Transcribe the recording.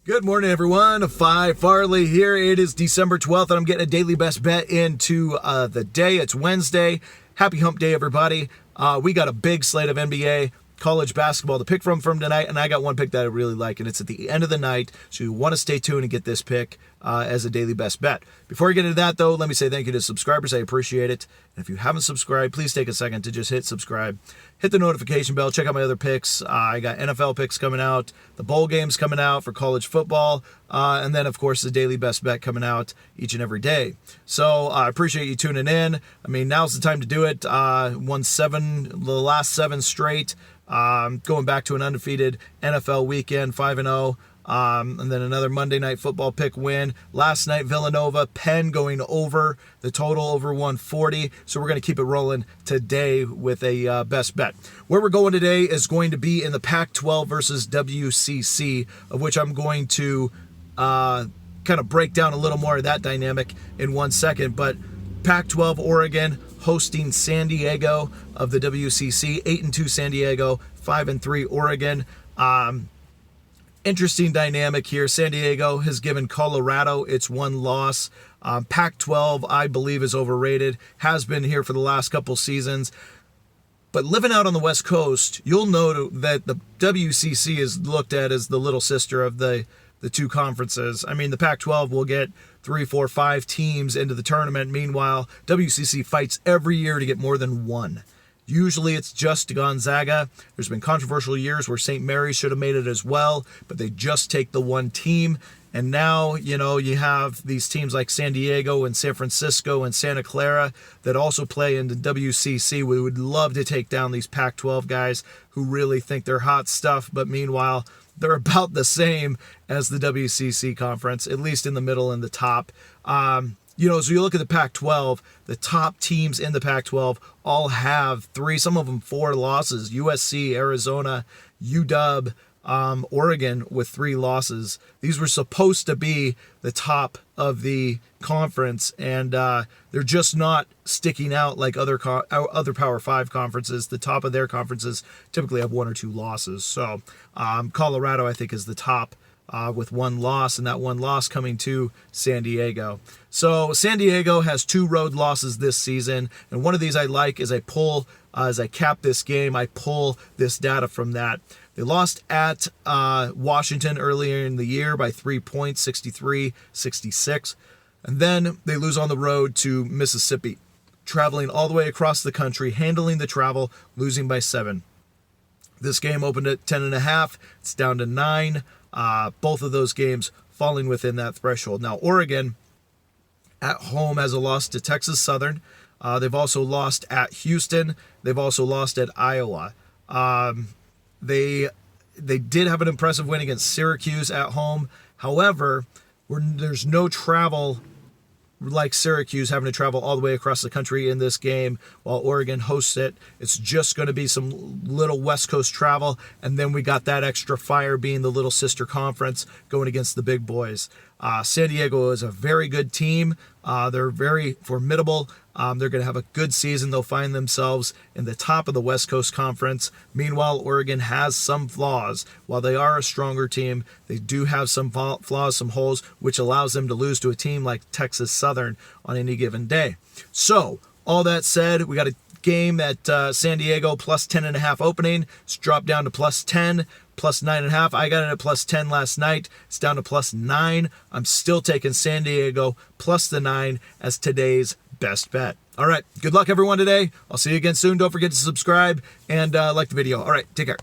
Good morning, everyone. Phi Farley here. It is December 12th, and I'm getting a daily best bet into the day. It's Wednesday. Happy hump day, everybody. We got a big slate of NBA college basketball to pick from tonight, and I got one pick that I really like, and it's at the end of the night, so you want to stay tuned and get this pick as a daily best bet. Before I get into that, though, let me say thank you to subscribers. I appreciate it. And if you haven't subscribed, please take a second to just hit subscribe. Hit the notification bell. Check out my other picks. I got NFL picks coming out, the bowl games coming out for college football, and then, of course, the daily best bet coming out each and every day. So I appreciate you tuning in. I mean, now's the time to do it. Won the last 7 straight. Going back to an undefeated NFL weekend, 5-0. And then another Monday Night Football pick win. Last night, Villanova, Penn going over the total, over 140. So we're going to keep it rolling today with a best bet. Where we're going today is going to be in the Pac-12 versus WCC, of which I'm going to kind of break down a little more of that dynamic in 1 second. But Pac-12, Oregon hosting San Diego of the WCC, 8-2 San Diego, 5-3 Oregon. Interesting dynamic here. San Diego has given Colorado its one loss. Pac-12, I believe, is overrated. Has been here for the last couple seasons. But living out on the West Coast, you'll know that the WCC is looked at as the little sister of the two conferences. I mean, the Pac-12 will get 3, 4, 5 teams into the tournament. Meanwhile, WCC fights every year to get more than one. Usually it's just Gonzaga. There's been controversial years where St. Mary's should have made it as well, but they just take the one team. And now, you have these teams like San Diego and San Francisco and Santa Clara that also play in the WCC. We would love to take down these Pac-12 guys who really think they're hot stuff, but meanwhile, they're about the same as the WCC conference, at least in the middle and the top. So you look at the Pac-12, the top teams in the Pac-12 all have 3, some of them 4 losses. USC, Arizona, UW, Oregon with 3 losses. These were supposed to be the top of the conference, and they're just not sticking out like other Power 5 conferences. The top of their conferences typically have 1 or 2 losses. So Colorado, I think, is the top with 1 loss, and that 1 loss coming to San Diego. So San Diego has 2 road losses this season, and one of these I like is I pull, as I cap this game, I pull this data from that. They lost at Washington earlier in the year by 3 points, 63-66. And then they lose on the road to Mississippi, traveling all the way across the country, handling the travel, losing by 7. This game opened at 10.5. It's down to 9. Both of those games falling within that threshold. Now, Oregon at home has a loss to Texas Southern. They've also lost at Houston. They've also lost at Iowa. They did have an impressive win against Syracuse at home. However, there's no travel like Syracuse having to travel all the way across the country in this game while Oregon hosts it. It's just going to be some little West Coast travel, and then we got that extra fire being the little sister conference going against the big boys. San Diego is a very good team. They're very formidable. They're going to have a good season. They'll find themselves in the top of the West Coast Conference. Meanwhile, Oregon has some flaws. While they are a stronger team, they do have some flaws, some holes, which allows them to lose to a team like Texas Southern on any given day. So, all that said, we got a game at San Diego plus 10.5 opening. It's dropped down to plus 10, plus 9.5. I got it at plus 10 last night. It's down to plus 9. I'm still taking San Diego plus the 9 as today's best bet. All right. Good luck, everyone, today. I'll see you again soon. Don't forget to subscribe and like the video. All right. Take care.